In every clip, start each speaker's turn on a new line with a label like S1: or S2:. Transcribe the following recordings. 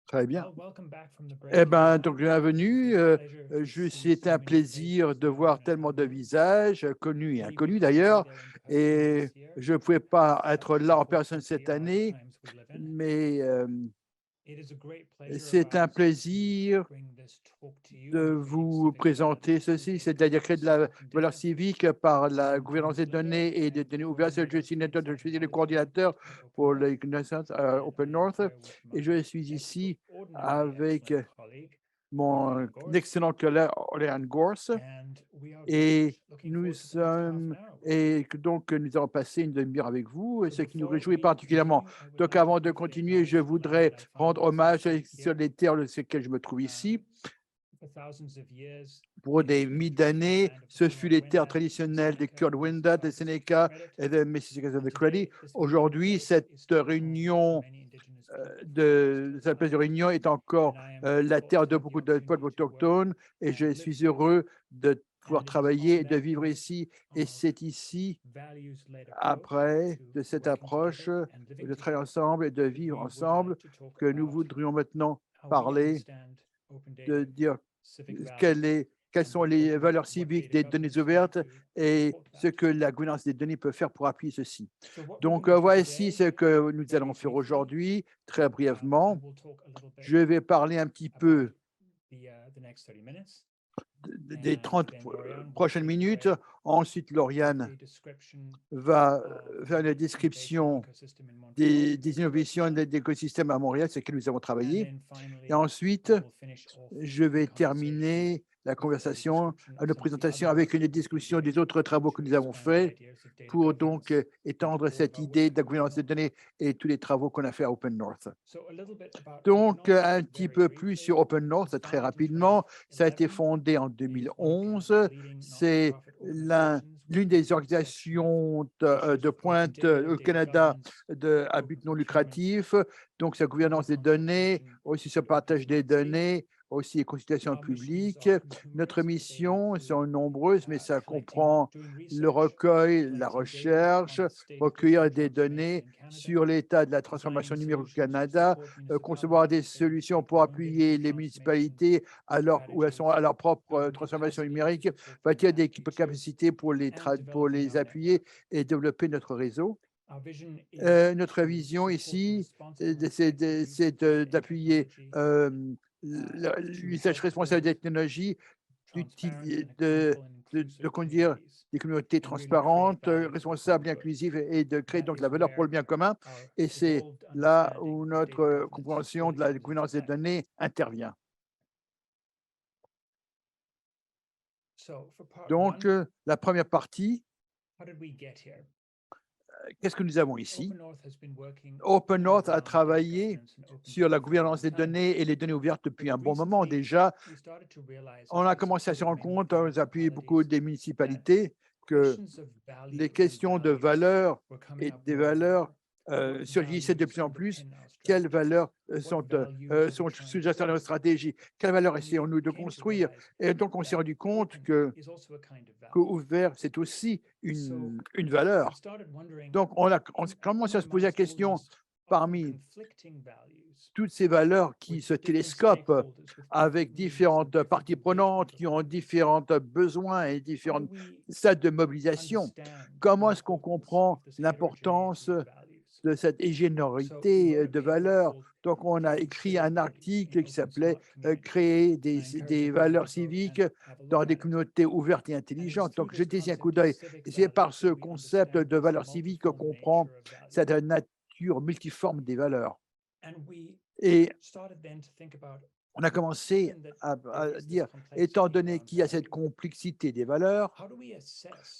S1: Très bien. Eh bien, donc bienvenue. C'était un plaisir de voir tellement de visages, connus et inconnus d'ailleurs. Et je ne pouvais pas être là en personne cette année, mais c'est un plaisir de vous présenter ceci, c'est-à-dire créer de la valeur civique par la gouvernance des données et des données ouvertes. Je suis Nathan, je suis le coordinateur pour les connaissances Open North et je suis ici avec mon excellent collègue Oriane Gorse et nous sommes donc nous allons passer une demi-heure avec vous, ce qui nous réjouit particulièrement. Donc avant de continuer, je voudrais rendre hommage sur les terres sur lesquelles je me trouve ici. Pour des milliers d'années, ce fut les terres traditionnelles des Kurt-Wendat, des Seneca et des Mississaugas of the Credit. Aujourd'hui, cette réunion cette place de réunion est encore la terre de beaucoup de peuples autochtones et je suis heureux de pouvoir travailler et de vivre ici. Et c'est ici, après de cette approche, de travailler ensemble et de vivre ensemble, que nous voudrions maintenant parler de dire quelles sont les valeurs civiques des données ouvertes et ce que la gouvernance des données peut faire pour appuyer ceci. Donc, voici ce que nous allons faire aujourd'hui, très brièvement. Je vais parler un petit peu des 30 prochaines minutes. Ensuite, Lauriane va faire une description des innovations de l'écosystème à Montréal, sur lesquelles nous avons travaillé. Et ensuite, je vais terminer la conversation, la présentation avec une discussion des autres travaux que nous avons faits pour donc étendre cette idée de la gouvernance des données et tous les travaux qu'on a fait à Open North. Donc, un petit peu plus sur Open North, très rapidement. Ça a été fondé en 2011. C'est l'une des organisations de pointe au Canada à but non lucratif. Donc, sa gouvernance des données, aussi ce partage des données, aussi les consultations publiques. Notre mission sont nombreuses, mais ça comprend le recueil, la recherche, recueillir des données sur l'état de la transformation numérique au Canada, concevoir des solutions pour appuyer les municipalités où elles sont à leur propre transformation numérique, bâtir des capacités pour les appuyer et développer notre réseau. Notre vision ici, c'est d'appuyer l'usage responsable des technologies, de conduire des communautés transparentes, responsables et inclusives et de créer donc la valeur pour le bien commun. Et c'est là où notre compréhension de la gouvernance des données intervient. Donc, la première partie, qu'est-ce que nous avons ici? Open North a travaillé sur la gouvernance des données et les données ouvertes depuis un bon moment déjà. On a commencé à se rendre compte, on a appuyé beaucoup des municipalités, que les questions de valeurs et des valeurs surgissaient de plus en plus. Quelles valeurs sont sous-jacentes à notre stratégie? Quelles valeurs essayons-nous de construire? Et donc, on s'est rendu compte que ouvert, c'est aussi une valeur. Donc, on commence à se poser la question, parmi toutes ces valeurs qui se télescopent avec différentes parties prenantes, qui ont différents besoins et différents stades de mobilisation, comment est-ce qu'on comprend l'importance de cette ingéniosité de valeurs? Donc, on a écrit un article qui s'appelait Créer des valeurs civiques dans des communautés ouvertes et intelligentes. Donc, jetez-y un coup d'œil. Et c'est par ce concept de valeurs civiques qu'on comprend cette nature multiforme des valeurs. Et on a commencé à dire, étant donné qu'il y a cette complexité des valeurs,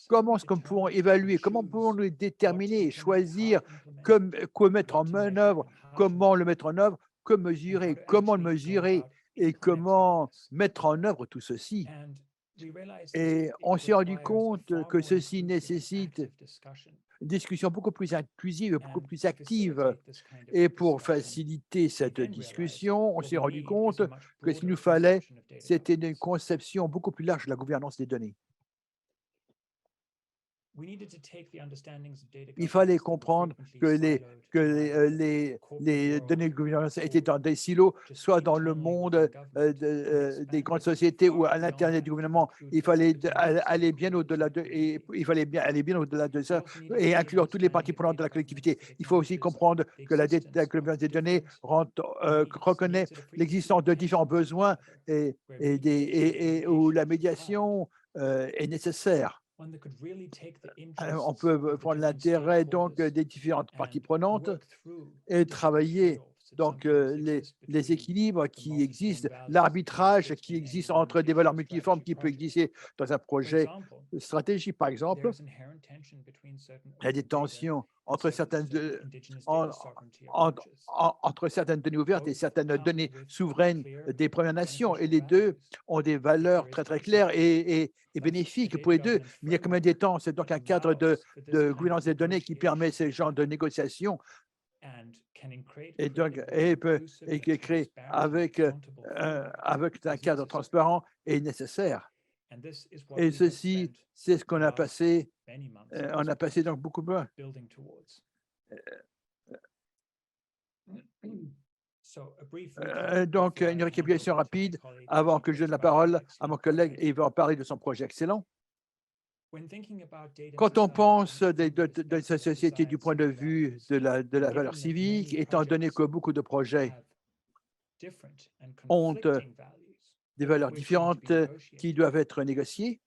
S1: comment est-ce que nous pouvons évaluer, comment pouvons-nous les déterminer, choisir, quoi mettre en œuvre, comment le mettre en œuvre, que mesurer, comment le mesurer et comment mettre en œuvre tout ceci. Et on s'est rendu compte que ceci nécessite une discussion beaucoup plus inclusive, beaucoup plus active. Et pour faciliter cette discussion, on s'est rendu compte que ce qu'il nous fallait, c'était une conception beaucoup plus large de la gouvernance des données. Il fallait comprendre que les données de gouvernance étaient dans des silos, soit dans le monde des grandes sociétés ou à l'intérieur du gouvernement. Il fallait aller bien au-delà il fallait bien aller bien au-delà de ça et inclure toutes les parties prenantes de la collectivité. Il faut aussi comprendre que la gouvernance des données reconnaît l'existence de différents besoins et où la médiation est nécessaire. On peut prendre l'intérêt donc des différentes parties prenantes et travailler donc les équilibres qui existent, l'arbitrage qui existe entre des valeurs multiformes qui peut exister dans un projet stratégique, par exemple. Il y a des tensions entre entre certaines données ouvertes et certaines données souveraines des Premières Nations. Et les deux ont des valeurs très, très claires et bénéfiques pour les deux. Mais il y a quand même des temps. C'est donc un cadre de gouvernance des données qui permet ce genre de négociations et donc qui est créé avec un cadre transparent et nécessaire. Et ceci, c'est ce qu'on a passé. On a passé donc beaucoup de donc, une récapitulation rapide avant que je donne la parole à mon collègue et il va en parler de son projet excellent. Quand on pense de sa société du point de vue de la valeur civique, étant donné que beaucoup de projets ont des valeurs différentes qui doivent être négociées,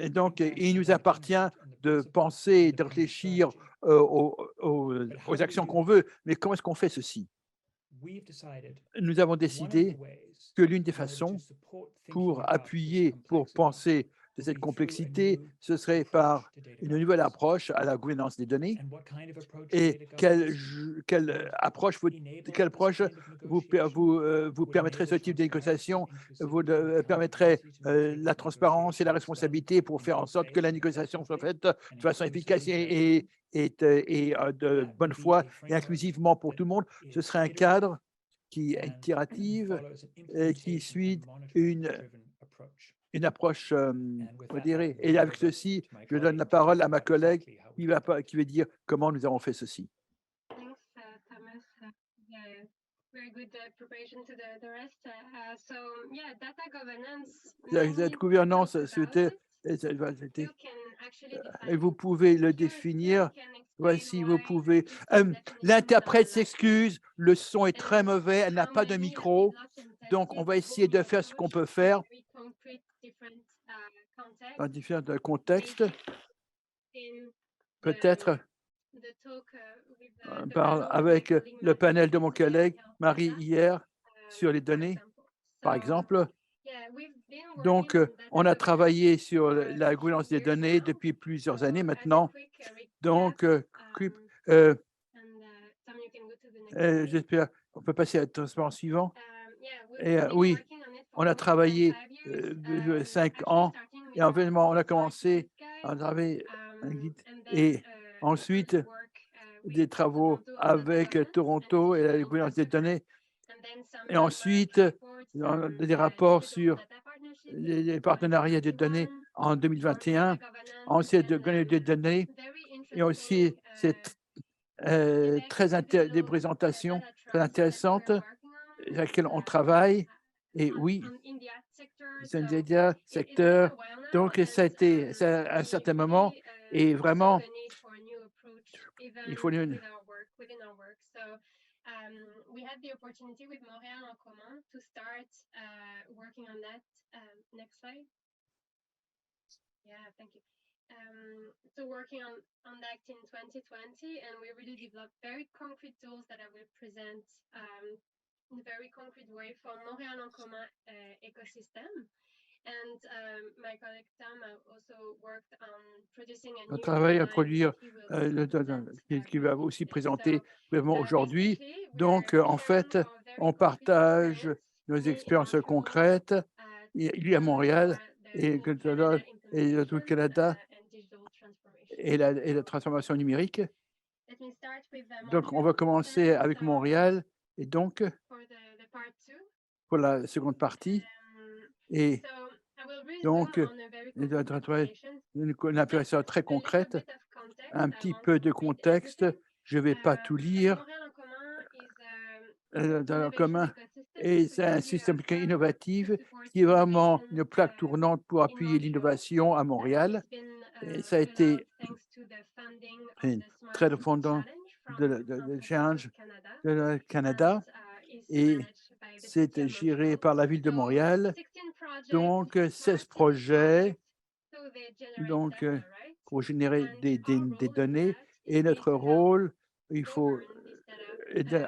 S1: donc il nous appartient de penser, de réfléchir aux actions qu'on veut. Mais comment est-ce qu'on fait ceci? Nous avons décidé que l'une des façons pour appuyer, pour penser de cette complexité, ce serait par une nouvelle approche à la gouvernance des données. Et quelle approche vous permettrait ce type de négociation, vous permettrait la transparence et la responsabilité pour faire en sorte que la négociation soit faite de façon efficace et de bonne foi et inclusivement pour tout le monde. Ce serait un cadre qui est itératif et qui suit une approche modérée. Et avec ceci, je donne la parole à ma collègue qui va dire comment nous avons fait ceci. Cette gouvernance, et vous pouvez le définir. Voici, vous pouvez. L'interprète s'excuse, le son est très mauvais, elle n'a pas de micro, donc on va essayer de faire ce qu'on peut faire dans différents contextes. Peut-être avec le panel de mon collègue Marie hier sur les données, par exemple. Donc, on a travaillé sur la gouvernance des données depuis plusieurs années maintenant. Donc, j'espère qu'on peut passer à la transparence suivant. Et oui, on a travaillé 5 ans et en fait, on a commencé à travailler un guide et ensuite des travaux avec Toronto et la gouvernance des données et ensuite des rapports sur les partenariats des données en 2021, ensuite des données et aussi des présentations très intéressantes sur lesquelles on travaille. Et oui, c'est un secteur. Donc, ça a été à un certain moment et vraiment, il faut
S2: we had the opportunity with Montréal en commun to start working on that. Next slide. Yeah, thank you. So working on that in 2020, and we really developed very concrete tools that I will present in a very concrete way for Montréal en commun ecosystem. And my colleague Tom also worked on producing a
S1: on travaille à produire qui va aussi présenter vraiment aujourd'hui. Donc, en fait, on partage nos expériences concrètes. Il y a Montréal et tout le Canada et la transformation numérique. Donc, on va commencer avec Montréal et donc pour la seconde partie. Et Donc, une application très concrète, un petit peu de contexte. Je ne vais pas tout lire. Dans le commun, et c'est un système innovatif qui est vraiment une plaque tournante pour appuyer l'innovation à Montréal. Et ça a été très fondant de Challenge de Canada et c'est géré par la ville de Montréal. Donc, 16 projets donc, pour générer des données et notre rôle, il faut aider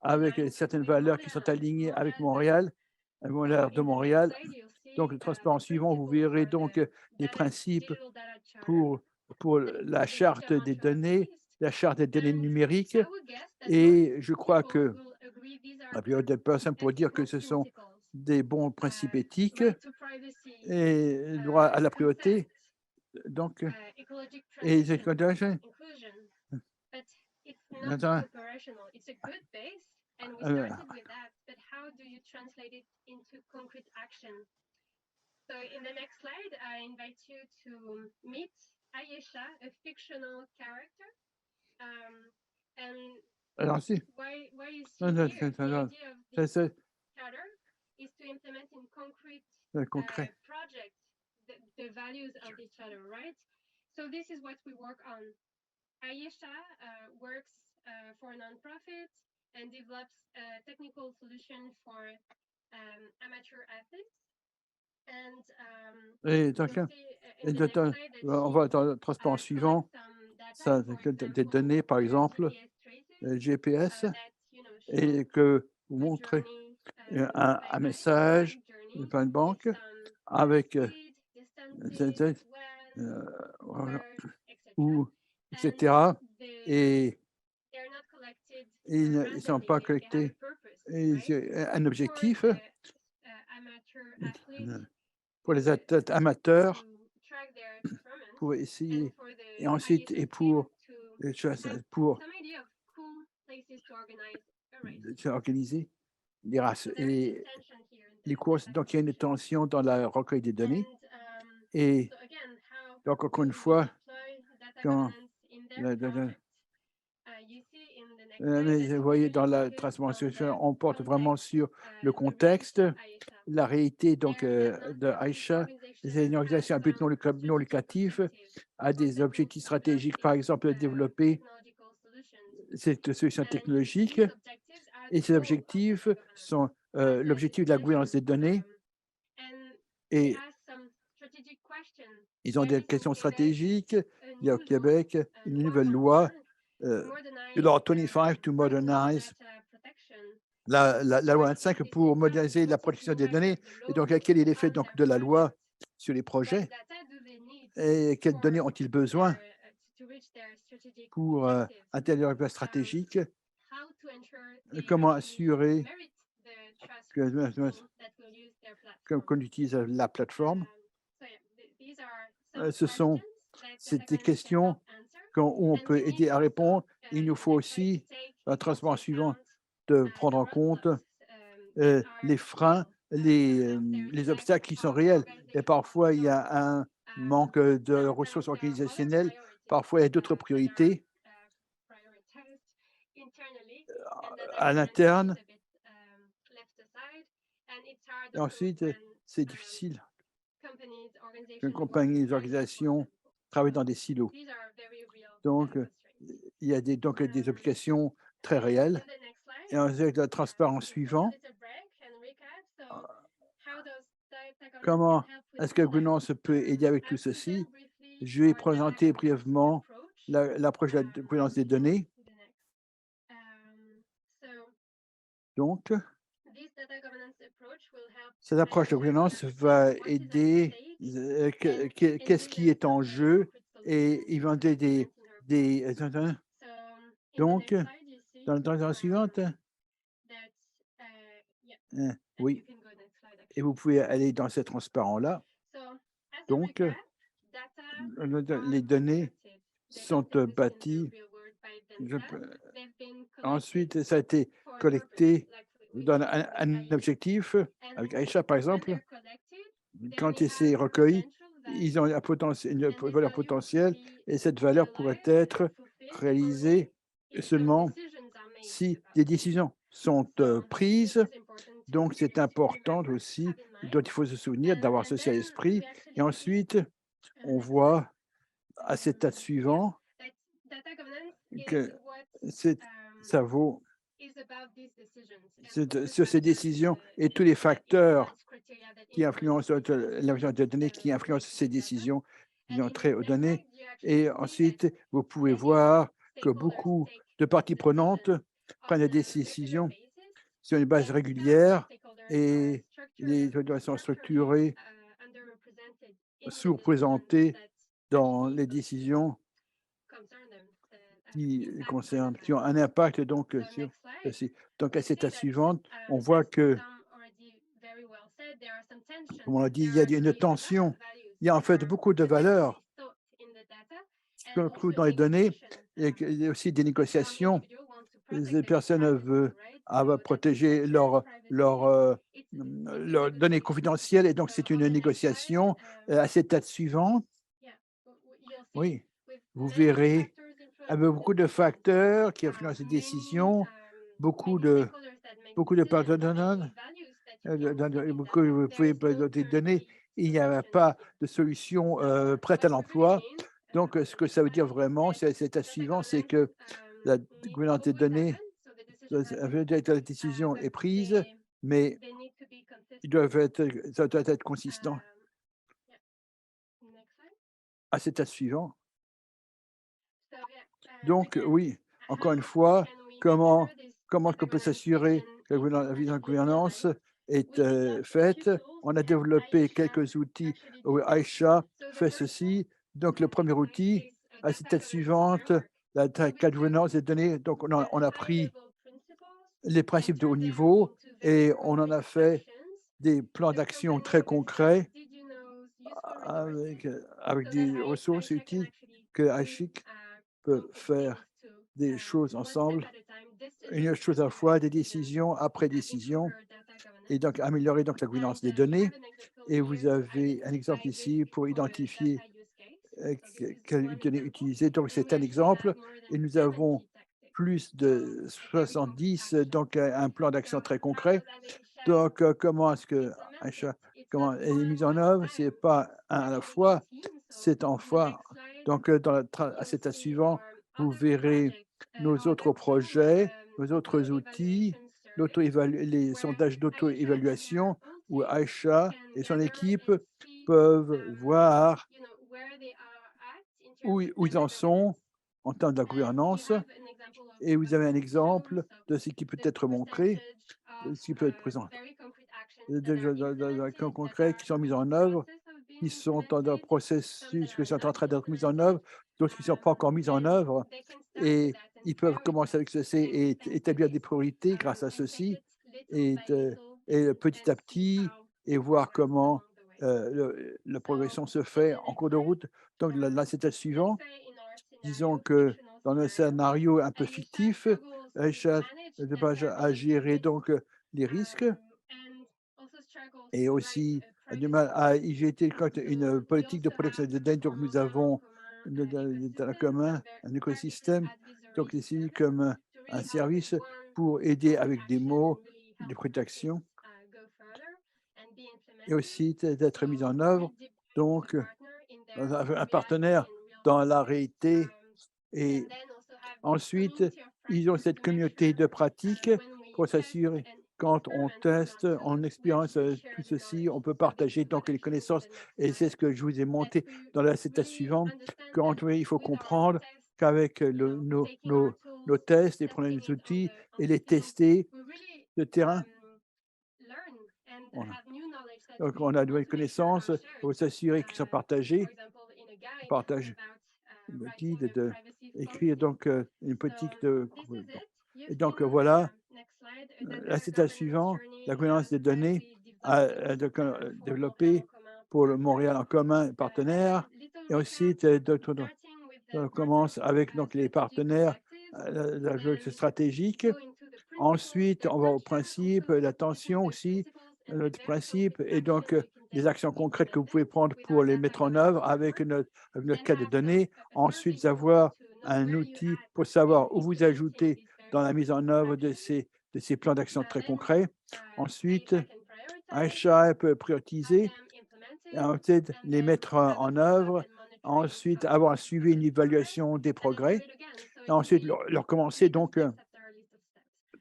S1: avec certaines valeurs qui sont alignées avec Montréal, avec valeurs de Montréal. Donc, le transparent suivant, vous verrez donc les principes pour la charte des données, la charte des données numériques. Et je crois que la plupart des personnes pour dire que ce sont des bons principes éthiques et le droit à la priorité. Donc, et attends,
S2: So in the next slide, I invite you to meet Ayesha, a fictional character. And
S1: alors si,
S2: why you see here, the idea of this charter is to implement in concrete projects the values of this charter, right? So this is what we work on. Ayesha works for a nonprofit and develops a technical solution for amateur athletes.
S1: Et donc, on va dans le transparent suivant, ça, des données, par exemple, GPS, et que vous montrez un message par une banque avec ou etc. Et ils ne sont pas collectés. Et un objectif pour les athlètes amateurs pour essayer et ensuite pour organiser les courses. Donc, il y a une tension dans la recueil des données. Et donc, encore une fois, quand vous voyez dans la transformation, on porte vraiment sur le contexte, la réalité donc, de Aïcha. C'est une organisation à but non lucratif, a des objectifs stratégiques, par exemple, de développer cette solution technologique. Et ces objectifs sont l'objectif de la gouvernance des données. Et ils ont des questions stratégiques. Il y a au Québec une nouvelle loi, Law 25 to modernize, la loi 25 pour moderniser la protection des données. Et donc, quel est l'effet de la loi sur les projets et quelles données ont-ils besoin pour atteindre leurs objectifs stratégiques? Comment assurer qu'on utilise la plateforme? Ce sont des questions où on peut aider à répondre. Il nous faut aussi, un transparent suivant, de prendre en compte les freins, les obstacles qui sont réels. Et parfois, il y a un manque de ressources organisationnelles. Parfois, il y a d'autres priorités à l'interne. Et ensuite, c'est difficile qu'une compagnie, les organisations travaillent dans des silos. Donc, il y a des applications très réelles. Et avec la transparence suivant, comment est-ce que gouvernance peut aider avec tout ceci? Je vais présenter brièvement l'approche de la gouvernance des données. Donc, cette approche de gouvernance va aider qu'est-ce qui est en jeu et ils vont aider donc, dans la suivante, oui, et vous pouvez aller dans ce transparent-là. Donc, les données sont bâties. Ensuite, ça a été collecté dans un objectif, avec Aïcha, par exemple, quand c'est recueilli, ils ont un potentiel, une valeur potentielle et cette valeur pourrait être réalisée seulement si des décisions sont prises. Donc, c'est important aussi, dont il faut se souvenir d'avoir ceci à l'esprit. Et ensuite, on voit à cet stade suivant que ça vaut sur ces décisions et tous les facteurs qui influencent l'intelligence des données, qui influencent ces décisions qui ont trait aux données. Et ensuite, vous pouvez voir que beaucoup de parties prenantes prennent des décisions sur une base régulière et les organisations structurées, sous-représentées dans les décisions qui concernent, qui ont un impact donc sur ceci. Donc, à cette étape suivante, on voit que, comme on l'a dit, il y a une tension. Il y a en fait beaucoup de valeurs qu'on trouve dans les données et il y a aussi des négociations. Les personnes veulent protéger leurs données confidentielles et donc c'est une négociation. À cette étape suivante, oui, vous verrez avec beaucoup de facteurs qui influencent les décisions, beaucoup de partenaires, beaucoup vous pouvez des données, il n'y a pas de solution prête à l'emploi. Donc, ce que ça veut dire vraiment, c'est cet état suivant, c'est que la gouvernance des données, la décision est prise, mais ça doit être consistant. À cet état suivant. Donc, oui, encore une fois, comment on peut s'assurer que la vision de gouvernance est faite? On a développé quelques outils où Aïcha fait ceci. Donc, le premier outil, à cette étape suivante, la gouvernance des données. Donc, on a pris les principes de haut niveau et on en a fait des plans d'action très concrets avec des ressources utiles que Aïchik peut faire des choses ensemble, une chose à la fois, des décisions après décision, et donc améliorer donc la gouvernance des données. Et vous avez un exemple ici pour identifier quelles données utiliser. Donc, c'est un exemple. Et nous avons plus de 70, donc un plan d'action très concret. Donc, comment est-ce que comment elle est mise en œuvre? Ce n'est pas un à la fois, c'est en fois. Donc, à cet état suivant, vous verrez nos autres projets, nos autres outils, les sondages d'auto-évaluation où Aïcha et son équipe peuvent voir où ils en sont en termes de la gouvernance. Et vous avez un exemple de ce qui peut être montré, de ce qui peut être présent, des actions concrètes qui sont mises en œuvre, qui sont dans un processus qui sont en train d'être mis en œuvre, d'autres qui ne sont pas encore mises en œuvre. Et ils peuvent commencer avec ceci et établir des priorités grâce à ceci, et, petit à petit, et voir comment la progression se fait en cours de route. Donc là, c'est le suivant. Disons que dans un scénario un peu fictif, Aïcha a géré donc les risques et aussi a du mal à IGT quand une politique de protection des données. Donc, nous avons dans le commun un écosystème, donc ici comme un service pour aider avec des mots de protection et aussi d'être mis en œuvre. Donc, un partenaire dans la réalité et ensuite, ils ont cette communauté de pratique pour s'assurer quand on teste, on expérience tout ceci, on peut partager donc les connaissances et c'est ce que je vous ai monté dans la citation suivante. Quand il faut comprendre qu'avec nos tests et prendre les outils et les tester de terrain, voilà. Donc on a de nouvelles connaissances, il faut s'assurer qu'ils sont partagés, partage le guide de écrire donc une politique de et donc voilà, la citation suivante, la gouvernance des données développée pour le Montréal en commun partenaire et aussi on commence avec donc les partenaires stratégiques. Ensuite, on va au principe, l'attention aussi, le principe et donc des actions concrètes que vous pouvez prendre pour les mettre en œuvre avec notre cas de données. Ensuite, avoir un outil pour savoir où vous ajoutez dans la mise en œuvre de ces plans d'action très concrets. Ensuite, Aisha peut prioriser et ensuite les mettre en œuvre. Ensuite, avoir un suivi, une évaluation des progrès. Et ensuite, leur commencer donc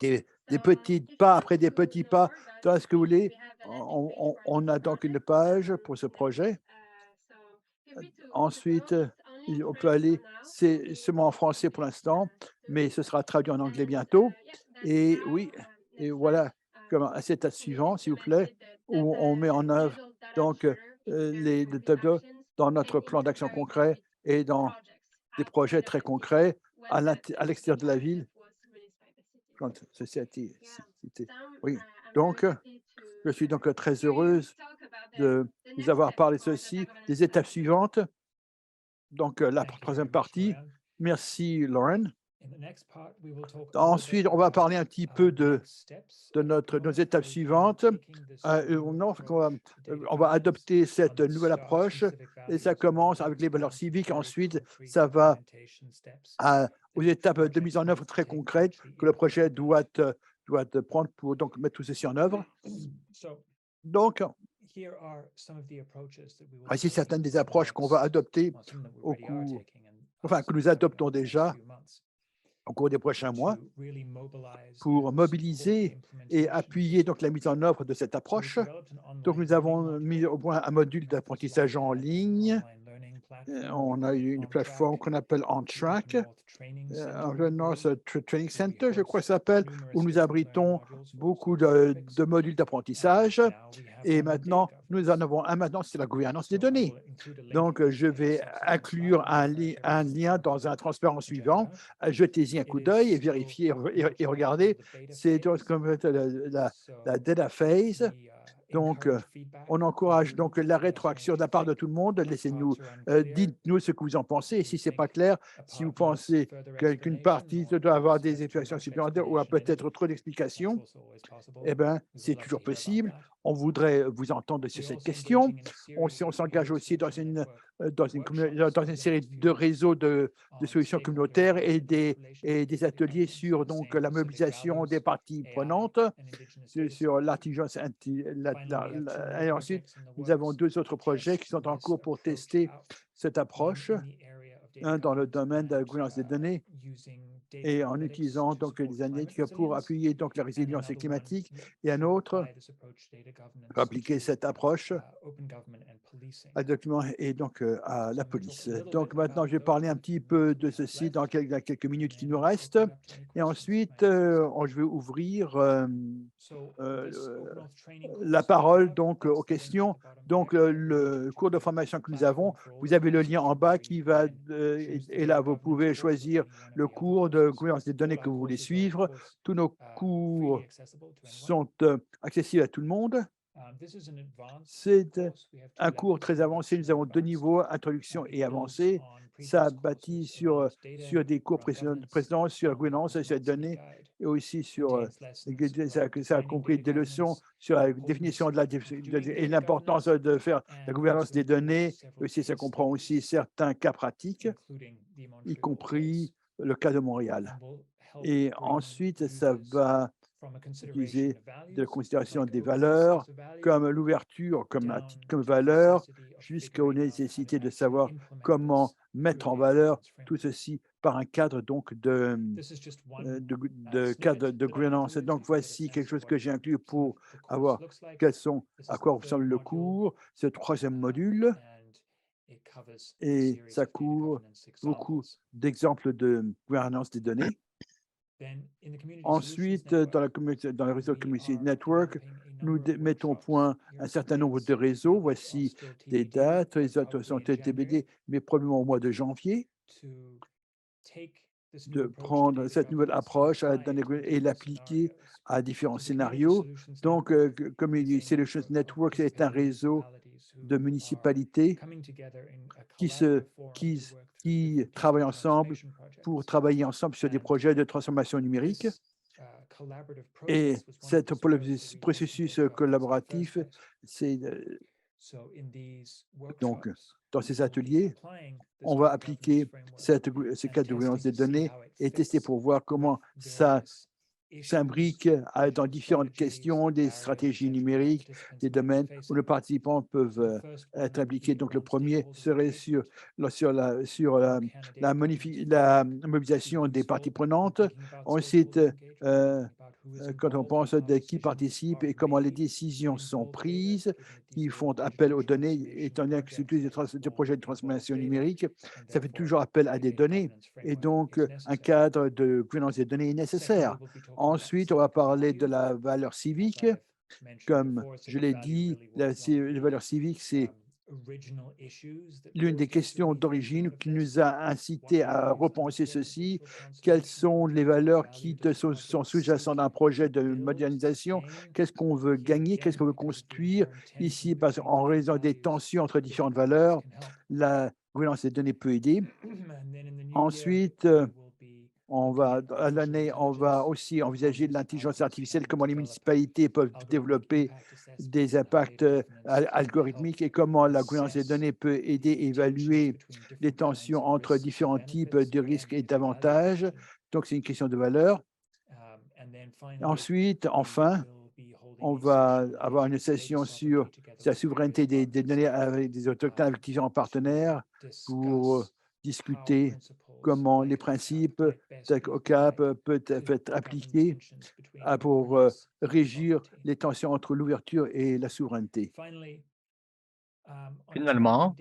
S1: des petits pas après des petits pas. Dans ce que vous voulez, on a donc une page pour ce projet. Ensuite, on peut aller, c'est seulement en français pour l'instant, mais ce sera traduit en anglais bientôt. Et oui, et voilà, comme à cette étape suivante, s'il vous plaît, où on met en œuvre donc les tableaux dans notre plan d'action concret et dans des projets très concrets à l'extérieur de la ville. Quand ceci a été cité. Oui, donc je suis donc très heureuse de vous avoir parlé de ceci, des étapes suivantes. Donc, la troisième partie. Merci, Lauren. Ensuite, on va parler un petit peu de nos étapes suivantes. On va adopter cette nouvelle approche et ça commence avec les valeurs civiques. Ensuite, ça va aux étapes de mise en œuvre très concrètes que le projet doit prendre pour donc mettre tout ceci en œuvre. Donc, voici certaines des approches qu'on va adopter au cours, enfin que nous adoptons déjà au cours des prochains mois pour mobiliser et appuyer donc la mise en œuvre de cette approche. Donc, nous avons mis au point un module d'apprentissage en ligne. On a une plateforme qu'on appelle OnTrack, North Training Center, je crois que ça s'appelle, où nous abritons beaucoup de modules d'apprentissage. Et maintenant, nous en avons un maintenant, c'est la gouvernance des données. Donc, je vais inclure un lien dans un transparent suivant. Jetez-y un coup d'œil et vérifiez et regardez. C'est comme la data phase. Donc, on encourage donc la rétroaction de la part de tout le monde. Laissez-nous, dites-nous ce que vous en pensez. Et si ce n'est pas clair, si vous pensez qu'une partie doit avoir des explications supplémentaires ou a peut-être trop d'explications, eh bien, c'est toujours possible. On voudrait vous entendre sur cette question. On s'engage aussi dans une série de réseaux de solutions communautaires et des ateliers sur donc, la mobilisation des parties prenantes, sur l'intelligence. Et ensuite, nous avons deux autres projets qui sont en cours pour tester cette approche, un dans le domaine de la gouvernance des données et en utilisant donc les analytiques pour appuyer donc la résilience climatique, et un autre pour appliquer cette approche à documents et donc à la police. Donc maintenant, je vais parler un petit peu de ceci dans quelques minutes qui nous restent, et ensuite, je vais ouvrir la parole donc aux questions. Donc, le cours de formation que nous avons, vous avez le lien en bas qui va, et là, vous pouvez choisir le cours de gouvernance des données que vous voulez suivre. Tous nos cours sont accessibles à tout le monde. C'est un cours très avancé. Nous avons deux niveaux, introduction et avancée. Ça bâtit sur des cours précédents sur la gouvernance, sur les données, et aussi sur, ça a compris des leçons sur la définition et l'importance de faire la gouvernance des données. Aussi, ça comprend aussi certains cas pratiques, y compris le cas de Montréal. Et ensuite, ça va utiliser de la considération des valeurs, comme l'ouverture, comme valeur, jusqu'aux nécessités de savoir comment mettre en valeur tout ceci par un cadre donc de cadre de gouvernance. Donc, voici quelque chose que j'ai inclus pour avoir à quoi ressemble le cours, ce troisième module, et ça couvre beaucoup d'exemples de gouvernance des données. Ensuite, dans le réseau Community Network, nous mettons au point un certain nombre de réseaux. Voici des dates. Les autres sont TBD, mais probablement au mois de janvier, de prendre cette nouvelle approche et l'appliquer à différents scénarios. Donc, Community Solutions Network est un réseau de municipalités qui travaillent ensemble pour travailler ensemble sur des projets de transformation numérique. Et ce processus collaboratif, c'est Donc, dans ces ateliers, on va appliquer ces cadres de gouvernance des données et tester pour voir comment ça s'imbrique dans différentes questions, des stratégies numériques, des domaines où les participants peuvent être impliqués. Donc, le premier serait sur la mobilisation des parties prenantes. Ensuite, quand on pense de qui participe et comment les décisions sont prises, qui font appel aux données, étant donné que c'est tous des projets de transformation numérique, ça fait toujours appel à des données. Et donc, un cadre de gouvernance des données est nécessaire. Ensuite, on va parler de la valeur civique. Comme je l'ai dit, la valeur civique, c'est l'une des questions d'origine qui nous a incité à repenser ceci. Quelles sont les valeurs qui sont sous-jacentes à un projet de modernisation? Qu'est-ce qu'on veut gagner? Qu'est-ce qu'on veut construire ici? Parce qu'en raison des tensions entre différentes valeurs, la gouvernance des données peut aider. Ensuite, à l'année, on va aussi envisager l'intelligence artificielle, comment les municipalités peuvent développer des impacts algorithmiques et comment la gouvernance des données peut aider à évaluer les tensions entre différents types de risques et d'avantages. Donc, c'est une question de valeur. Ensuite, enfin, on va avoir une session sur la souveraineté des données avec des autochtones, avec différents partenaires pour discuter comment les principes TechOCAP peuvent être appliqués pour régir les tensions entre l'ouverture et la souveraineté.
S3: Finalement,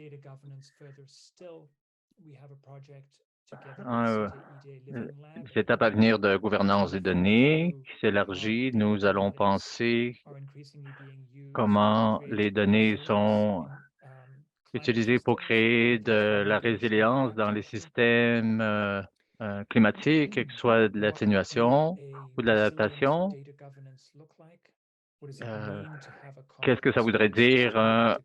S3: l'étape à venir de gouvernance des données qui s'élargit, nous allons penser comment les données sont utilisées pour créer de la résilience dans les systèmes climatiques, que ce soit de l'atténuation ou de l'adaptation. Qu'est-ce que ça voudrait dire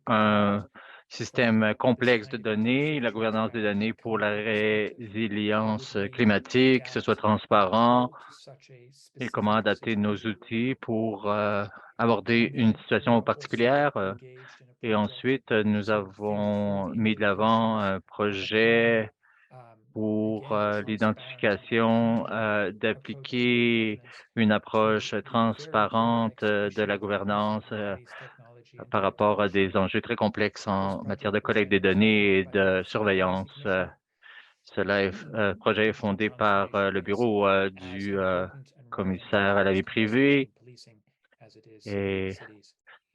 S3: un système complexe de données, la gouvernance des données pour la résilience climatique, que ce soit transparent et comment adapter nos outils pour aborder une situation particulière. Et ensuite, nous avons mis de l'avant un projet pour l'identification, d'appliquer une approche transparente de la gouvernance par rapport à des enjeux très complexes en matière de collecte des données et de surveillance. Projet est fondé par le bureau du commissaire à la vie privée et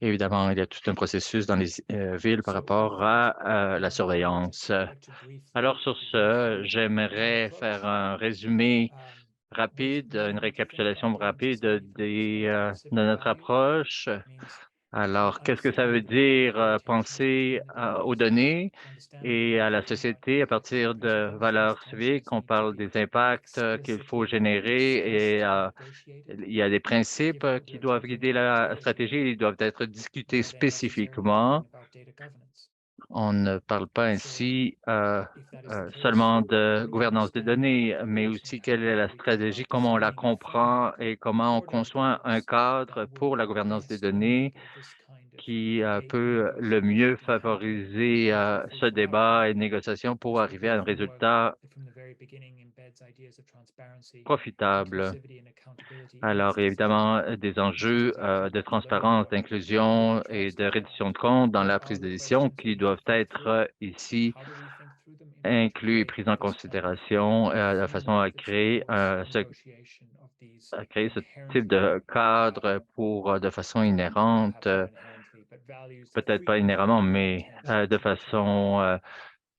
S3: évidemment, il y a tout un processus dans les villes par rapport à la surveillance. Alors, sur ce, j'aimerais faire un résumé rapide, une récapitulation rapide de notre approche. Alors, qu'est-ce que ça veut dire penser aux données et à la société à partir de valeurs civiques? On parle des impacts qu'il faut générer et il y a des principes qui doivent guider la stratégie. Ils doivent être discutés spécifiquement. On ne parle pas ainsi seulement de gouvernance des données, mais aussi quelle est la stratégie, comment on la comprend et comment on conçoit un cadre pour la gouvernance des données qui peut le mieux favoriser ce débat et négociation pour arriver à un résultat profitable. Alors, évidemment, des enjeux de transparence, d'inclusion et de reddition de comptes dans la prise de décision qui doivent être ici inclus et pris en considération de façon à créer ce type de cadre pour, de façon inhérente, peut-être pas inhéremment, mais de façon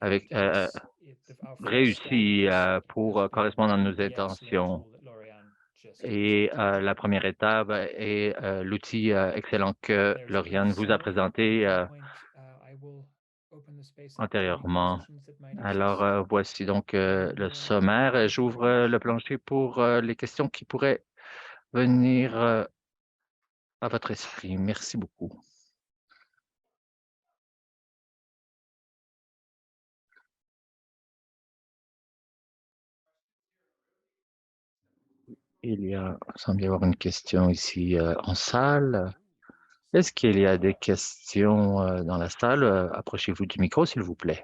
S3: avec réussie pour correspondre à nos intentions. Et la première étape est l'outil excellent que Lauriane vous a présenté antérieurement. Alors, voici donc le sommaire. J'ouvre le plancher pour les questions qui pourraient venir à votre esprit. Merci beaucoup. Il semble y avoir une question ici en salle. Est-ce qu'il y a des questions dans la salle? Approchez-vous du micro, s'il vous plaît.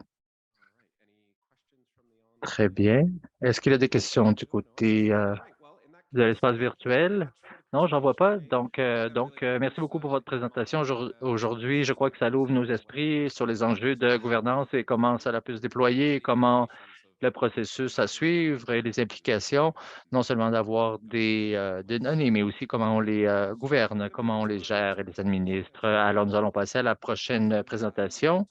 S3: Très bien. Est-ce qu'il y a des questions du côté de l'espace virtuel? Non, j'en vois pas. Merci beaucoup pour votre présentation. Aujourd'hui, je crois que ça ouvre nos esprits sur les enjeux de gouvernance et comment ça peut se déployer, comment le processus à suivre et les implications, non seulement d'avoir des données, mais aussi comment on les gouverne, comment on les gère et les administre. Alors, nous allons passer à la prochaine présentation.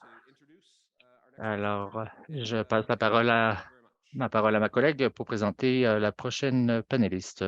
S3: Alors, je passe ma parole à ma collègue pour présenter la prochaine panéliste.